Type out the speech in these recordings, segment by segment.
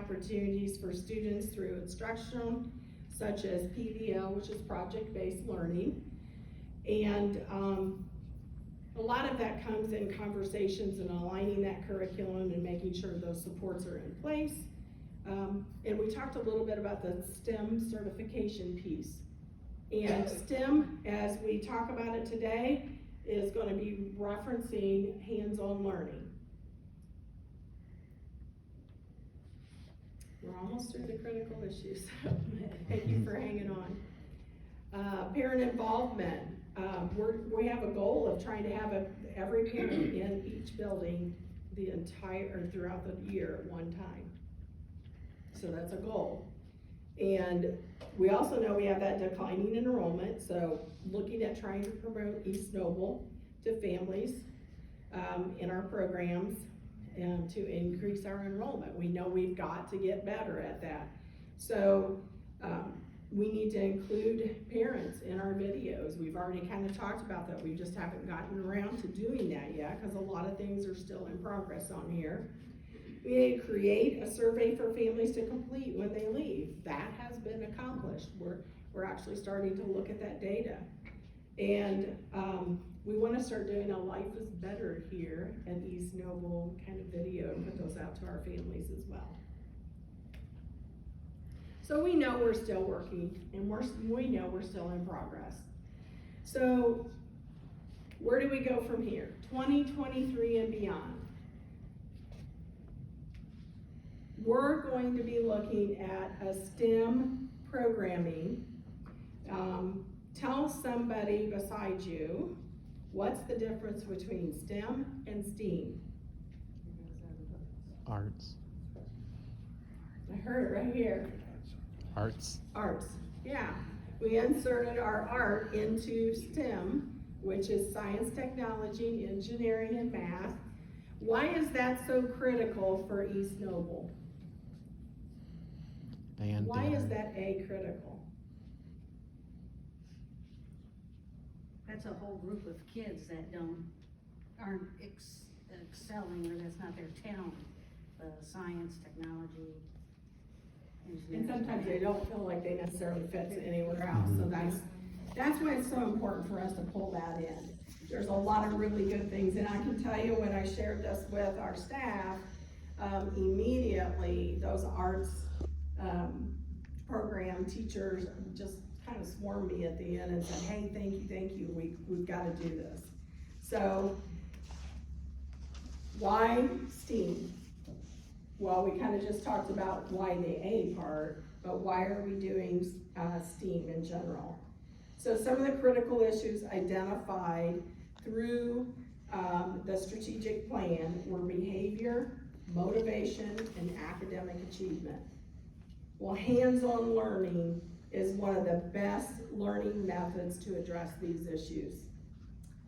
opportunities for students through instruction, such as PBL, which is project-based learning. And a lot of that comes in conversations and aligning that curriculum and making sure those supports are in place. And we talked a little bit about the STEM certification piece. And STEM, as we talk about it today, is going to be referencing hands-on learning. We're almost through the critical issues. Thank you for hanging on. Parent involvement. We have a goal of trying to have every parent in each building throughout the year at one time. So that's a goal. And we also know we have that declining enrollment, so looking at trying to promote East Noble to families in our programs and to increase our enrollment. We know we've got to get better at that. So we need to include parents in our videos. We've already kind of talked about that. We just haven't gotten around to doing that yet because a lot of things are still in progress on here. We need to create a survey for families to complete when they leave. That has been accomplished. We're actually starting to look at that data. And we want to start doing a Life is Better here at East Noble kind of video and put those out to our families as well. So we know we're still working and we know we're still in progress. So where do we go from here? 2023 and beyond. We're going to be looking at a STEM programming. Tell somebody beside you, what's the difference between STEM and STEAM? Arts. I heard it right here. Arts. Arts, yeah. We inserted our art into STEM, which is science, technology, engineering, and math. Why is that so critical for East Noble? And why is that A critical? That's a whole group of kids that aren't excelling, or that's not their talent. Science, technology, And engineering. sometimes they don't feel like they necessarily fit anywhere else. So that's why it's so important for us to pull that in. There's a lot of really good things, and I can tell you when I shared this with our staff, immediately those arts program teachers just kind of swarmed me at the end and said, hey, thank you, we've got to do this. So why STEAM? Well, we kind of just talked about why the A part, but why are we doing STEAM in general? So some of the critical issues identified through the strategic plan were behavior, motivation, and academic achievement. Well, hands-on learning is one of the best learning methods to address these issues.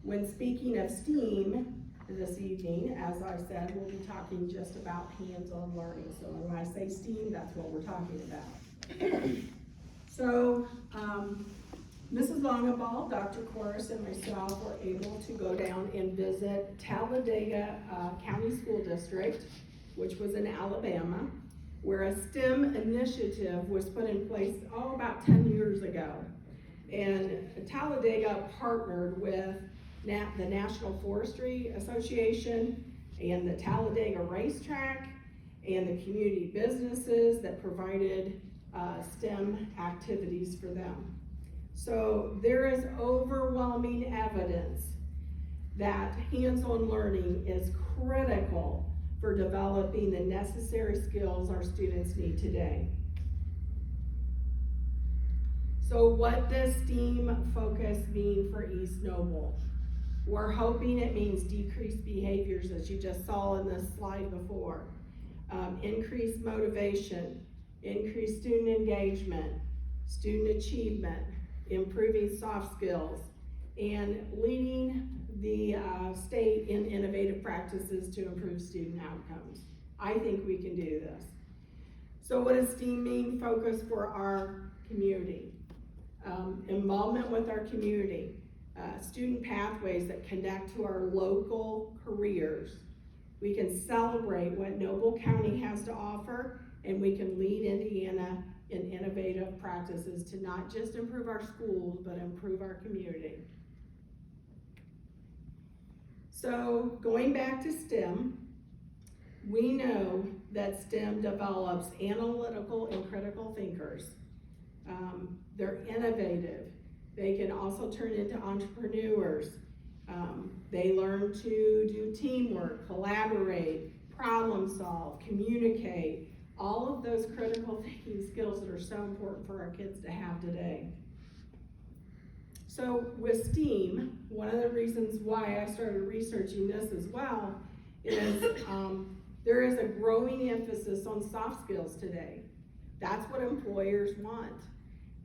When speaking of STEAM this evening, as I said, we'll be talking just about hands-on learning. So when I say STEAM, that's what we're talking about. So, Mrs. Longaball, Dr. Corris, and myself were able to go down and visit Talladega County School District, which was in Alabama, where a STEM initiative was put in place, about 10 years ago. And Talladega partnered with the National Forestry Association and the Talladega Racetrack and the community businesses that provided STEM activities for them. So there is overwhelming evidence that hands-on learning is critical for developing the necessary skills our students need today. So what does STEAM focus mean for East Noble? We're hoping it means decreased behaviors, as you just saw in the slide before. Increased motivation, increased student engagement, student achievement, improving soft skills, and leading the state in innovative practices to improve student outcomes. I think we can do this. So what does STEAM mean? Focus for our community. Involvement with our community. Student pathways that connect to our local careers. We can celebrate what Noble County has to offer and we can lead Indiana in innovative practices to not just improve our schools, but improve our community. So going back to STEM, we know that STEM develops analytical and critical thinkers. They're innovative. They can also turn into entrepreneurs. They learn to do teamwork, collaborate, problem solve, communicate, all of those critical thinking skills that are so important for our kids to have today. So with STEAM, one of the reasons why I started researching this as well is there is a growing emphasis on soft skills today. That's what employers want.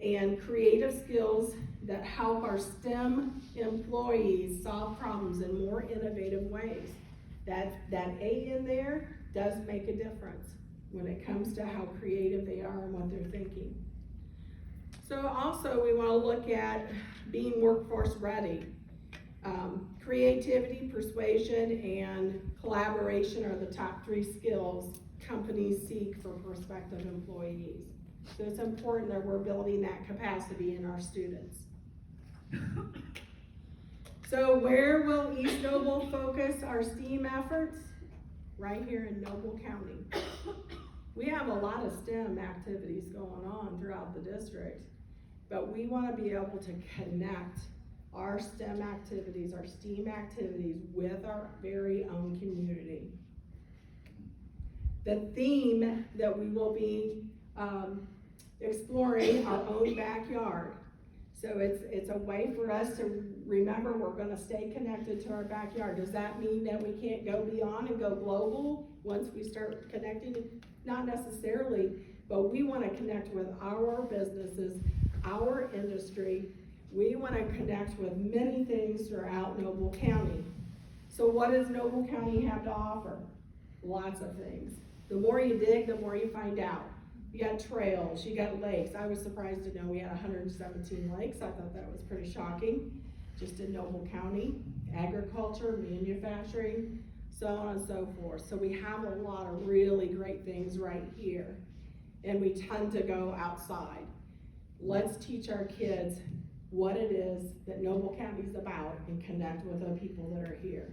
And creative skills that help our STEM employees solve problems in more innovative ways. That A in there does make a difference when it comes to how creative they are and what they're thinking. So also we want to look at being workforce ready. Creativity, persuasion, and collaboration are the top 3 skills companies seek for prospective employees. So it's important that we're building that capacity in our students. So where will East Noble focus our STEAM efforts? Right here in Noble County. We have a lot of STEM activities going on throughout the district, but we want to be able to connect our STEM activities, our STEAM activities with our very own community. The theme that we will be exploring our own backyard. So it's a way for us to remember we're going to stay connected to our backyard. Does that mean that we can't go beyond and go global once we start connecting? Not necessarily, but we want to connect with our businesses, our industry. We want to connect with many things throughout Noble County. So what does Noble County have to offer? Lots of things. The more you dig, the more you find out. You got trails, you got lakes. I was surprised to know we had 117 lakes. I thought that was pretty shocking, just in Noble County. Agriculture, manufacturing, so on and so forth. So we have a lot of really great things right here. And we tend to go outside. Let's teach our kids what it is that Noble County is about and connect with the people that are here.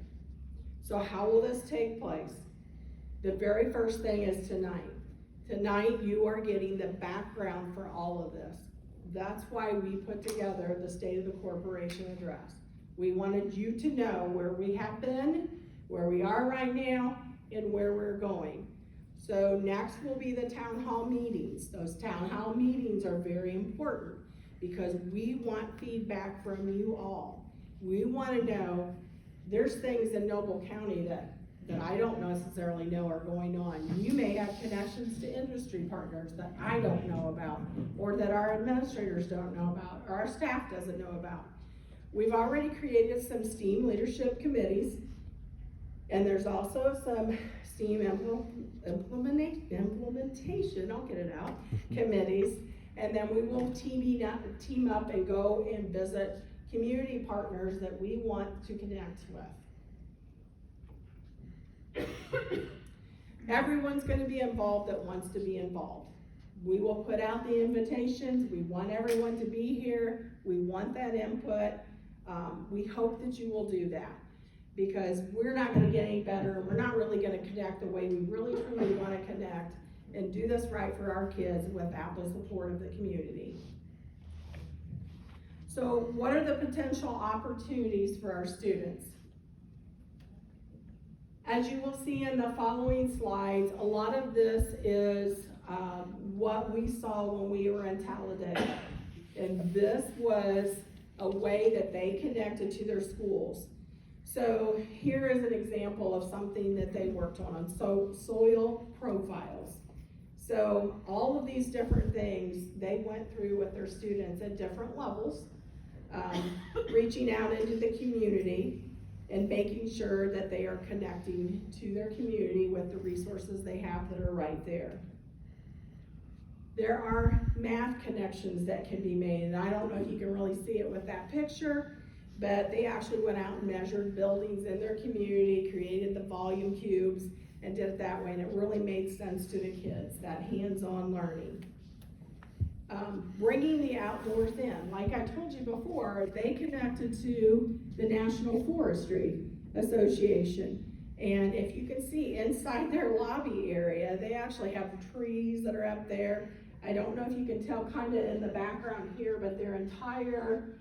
So how will this take place? The very first thing is tonight. Tonight, you are getting the background for all of this. That's why we put together the State of the Corporation address. We wanted you to know where we have been, where we are right now, and where we're going. So next will be the town hall meetings. Those town hall meetings are very important because we want feedback from you all. We want to know there's things in Noble County that I don't necessarily know are going on. You may have connections to industry partners that I don't know about, or that our administrators don't know about, or our staff doesn't know about. We've already created some STEAM leadership committees, and there's also some STEAM implementation, I'll get it out, committees, and then we will team up and go and visit community partners that we want to connect with. Everyone's going to be involved that wants to be involved. We will put out the invitations. We want everyone to be here. We want that input. We hope that you will do that because we're not going to get any better. We're not really going to connect the way we really truly want to connect and do this right for our kids without the support of the community. So what are the potential opportunities for our students? As you will see in the following slides, a lot of this is what we saw when we were in Talladega. And this was a way that they connected to their schools. So here is an example of something that they worked on so soil profiles. So all of these different things they went through with their students at different levels, reaching out into the community and making sure that they are connecting to their community with the resources they have that are right there. There are math connections that can be made, and I don't know if you can really see it with that picture, but they actually went out and measured buildings in their community, created the volume cubes, and did it that way, and it really made sense to the kids, that hands-on learning. Bringing the outdoors in, like I told you before, they connected to the National Forestry Association. And if you can see inside their lobby area, they actually have trees that are up there. I don't know if you can tell kind of in the background here, but their entire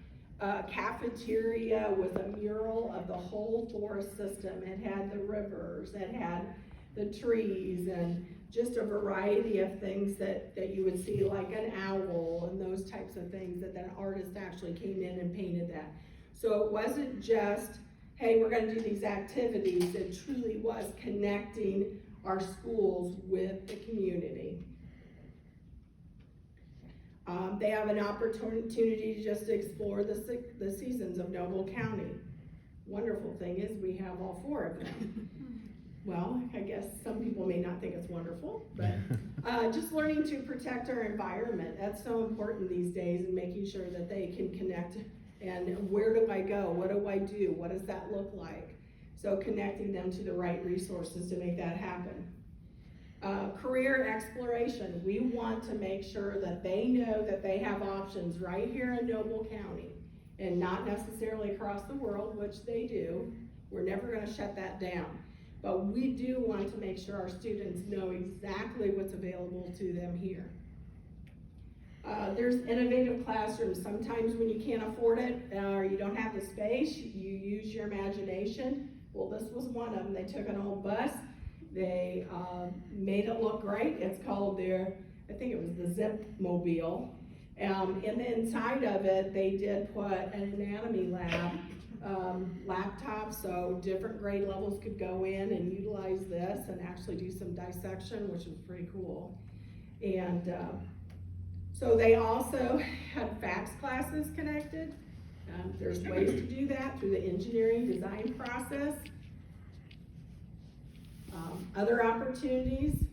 cafeteria was a mural of the whole forest system. It had the rivers, it had the trees, and just a variety of things that you would see, like an owl and those types of things, that an artist actually came in and painted that. So it wasn't just, hey, we're gonna do these activities. It truly was connecting our schools with the community. They have an opportunity to just explore the seasons of Noble County. Wonderful thing is we have all 4 of them. Well, I guess some people may not think it's wonderful, but just learning to protect our environment, that's so important these days, and making sure that they can connect. And where do I go? What do I do? What does that look like? So connecting them to the right resources to make that happen. Career exploration. We want to make sure that they know that they have options right here in Noble County, and not necessarily across the world, which they do. We're never going to shut that down. But we do want to make sure our students know exactly what's available to them here. There's innovative classrooms. Sometimes when you can't afford it or you don't have the space, you use your imagination. Well, this was one of them. They took an old bus. They made it look great. It's called I think it was the Zip-mobile. And then inside of it, they did put an anatomy lab, laptop, so different grade levels could go in and utilize this and actually do some dissection, which was pretty cool. And so they also had FACS classes connected. There's ways to do that through the engineering design process. Other opportunities,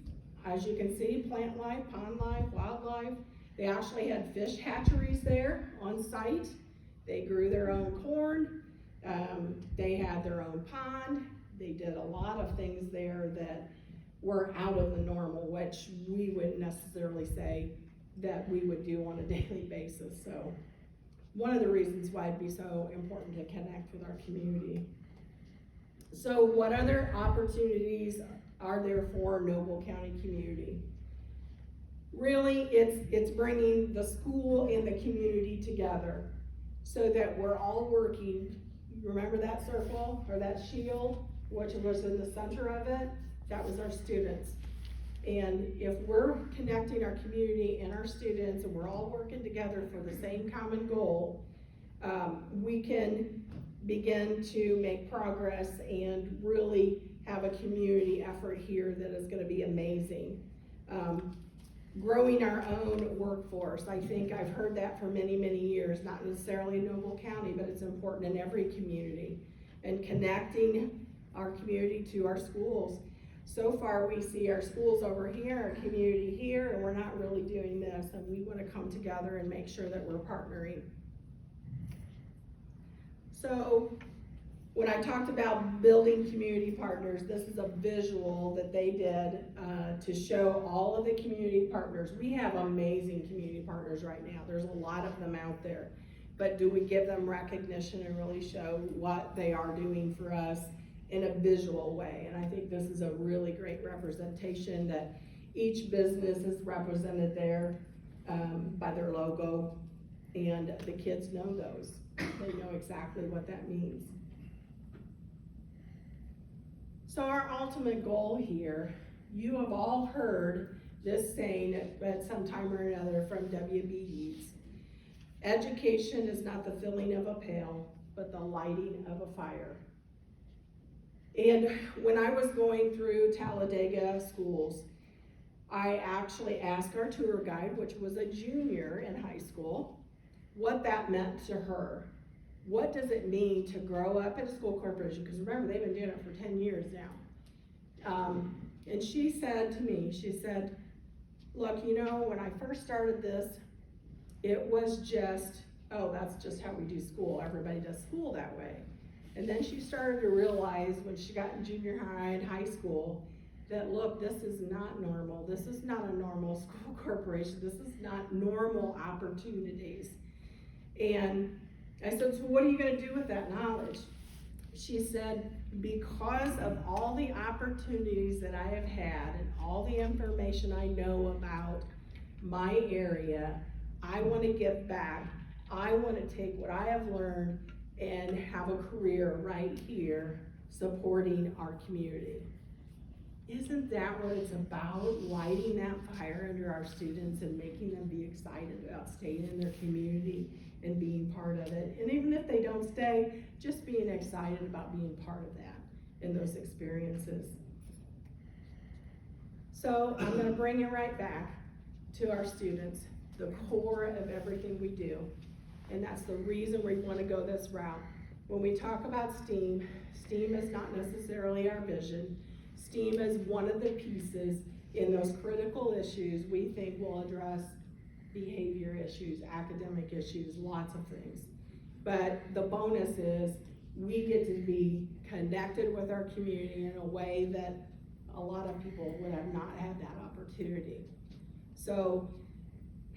as you can see, plant life, pond life, wildlife. They actually had fish hatcheries there on site. They grew their own corn. They had their own pond. They did a lot of things there that were out of the normal, which we wouldn't necessarily say that we would do on a daily basis. So one of the reasons why it'd be so important to connect with our community. So what other opportunities are there for Noble County community? Really, it's bringing the school and the community together so that we're all working. Remember that circle or that shield, which was in the center of it? That was our students. And if we're connecting our community and our students and we're all working together for the same common goal, we can begin to make progress and really have a community effort here that is going to be amazing. Growing our own workforce. I think I've heard that for many, many years, not necessarily in Noble County, but it's important in every community. And connecting our community to our schools. So far we see our schools over here, our community here, and we're not really doing this, and we want to come together and make sure that we're partnering. So when I talked about building community partners, this is a visual that they did to show all of the community partners. We have amazing community partners right now. There's a lot of them out there. But do we give them recognition and really show what they are doing for us in a visual way? And I think this is a really great representation that each business is represented there by their logo, and the kids know those. They know exactly what that means. So our ultimate goal here, you have all heard this saying at some time or another from W.B. Yeats. Education is not the filling of a pail, but the lighting of a fire. And when I was going through Talladega schools, I actually asked our tour guide, which was a junior in high school, what that meant to her. What does it mean to grow up in a school corporation? Because remember, they've been doing it for 10 years now. And she said to me, she said, look, you know, when I first started this, it was just, oh, that's just how we do school. Everybody does school that way. And then she started to realize when she got in junior high and high school that, look, this is not normal. This is not a normal school corporation. This is not normal opportunities. And I said, so what are you gonna do with that knowledge? She said, because of all the opportunities that I have had and all the information I know about my area, I wanna give back. I wanna take what I have learned and have a career right here supporting our community. Isn't that what it's about? Lighting that fire under our students and making them be excited about staying in their community and being part of it. And even if they don't stay, just being excited about being part of that and those experiences. So I'm gonna bring it right back to our students, the core of everything we do. And that's the reason we wanna go this route. When we talk about STEAM, STEAM is not necessarily our vision. STEAM is one of the pieces in those critical issues we think will address behavior issues, academic issues, lots of things. But the bonus is we get to be connected with our community in a way that a lot of people would have not had that opportunity. So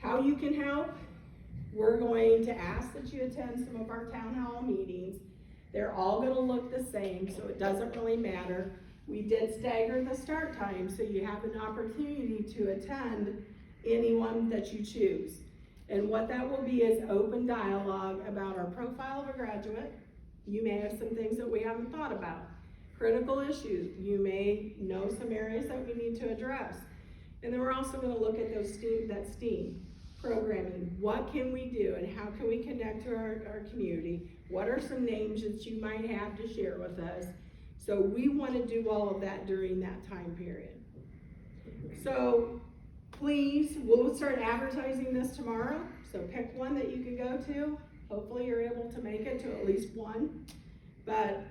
how you can help, we're going to ask that you attend some of our town hall meetings. They're all gonna look the same, so it doesn't really matter. We did stagger the start time, so you have an opportunity to attend anyone that you choose. And what that will be is open dialogue about our profile of a graduate. You may have some things that we haven't thought about. Critical issues, you may know some areas that we need to address. And then we're also gonna look at those STEAM programming. What can we do and how can we connect to our community? What are some names that you might have to share with us? So we wanna do all of that during that time period. So please, we'll start advertising this tomorrow. So pick one that you can go to. Hopefully you're able to make it to at least one. But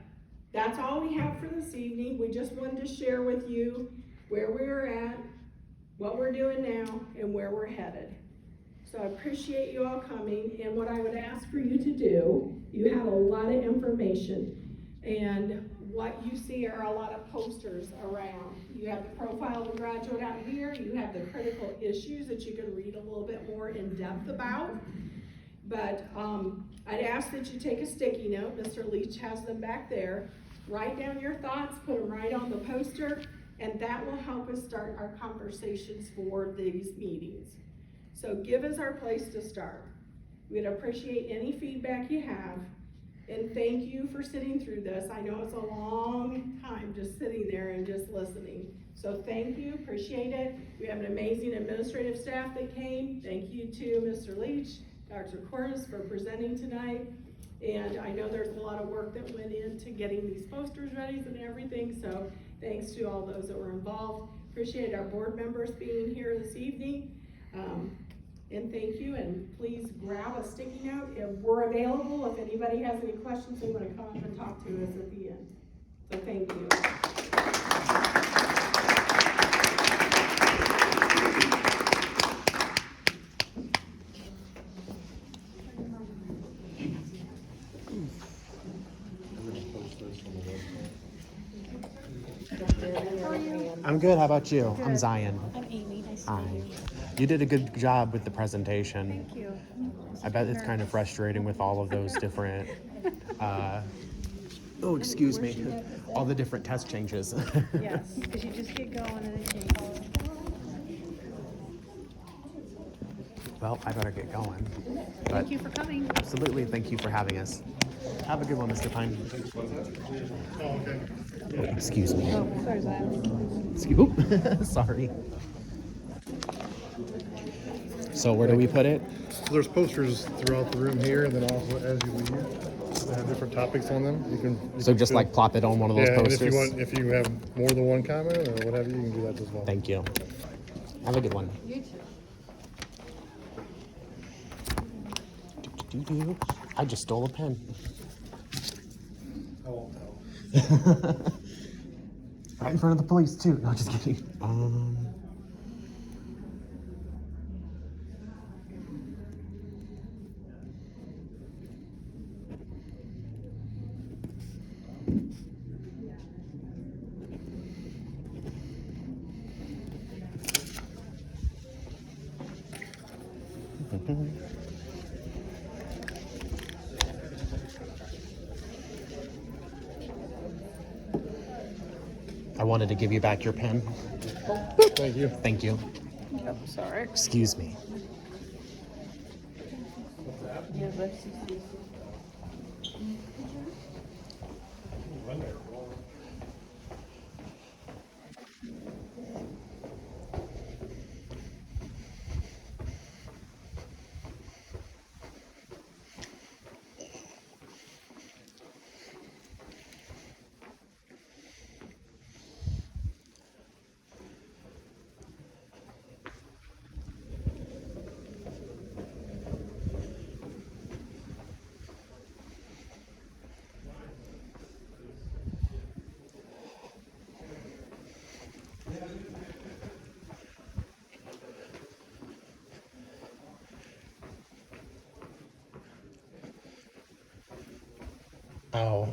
that's all we have for this evening. We just wanted to share with you where we're at, what we're doing now, and where we're headed. So I appreciate you all coming, and what I would ask for you to do, you have a lot of information, and what you see are a lot of posters around. You have the profile of a graduate out here, you have the critical issues that you can read a little bit more in depth about. But I'd ask that you take a sticky note, Mr. Leach has them back there, write down your thoughts, put them right on the poster, and that will help us start our conversations for these meetings. So give us our place to start. We'd appreciate any feedback you have, and thank you for sitting through this. I know it's a long time just sitting there and just listening. So thank you, appreciate it. We have an amazing administrative staff that came. Thank you to Mr. Leach, Dr. Cordes for presenting tonight. And I know there's a lot of work that went into getting these posters ready and everything, so thanks to all those that were involved. Appreciate our board members being here this evening. And thank you, and please grab a sticky note. If we're available, if anybody has any questions, they want to come up and talk to us at the end. So thank you. I'm good. How about you? Good. I'm Zion. I'm Amy. Nice to Hi. meet you. You did a good job with the presentation. Thank you. I bet it's kind of frustrating with all of those different, oh, excuse me, all the different test changes. Yes, because you just get going and it takes. Well, I better get going. But Thank you for coming. absolutely, thank you for having us. Have a good one, Mr. Pine. Oh, excuse me. Oh, sorry, Zion. Oop, sorry. So where do we put it? There's posters throughout the room here, and then also as you leave, they have different topics on them. You So can just fill- like plop it on one of those yeah, posters? and if you have more than one comment or what have you, you can do that as well. Thank you. Have a good one. You too. I just stole a pen. I won't tell. Right in front of the police too. No, just kidding. I wanted to give you back your pen. Thank you. Thank you. Sorry. Excuse me. Oh.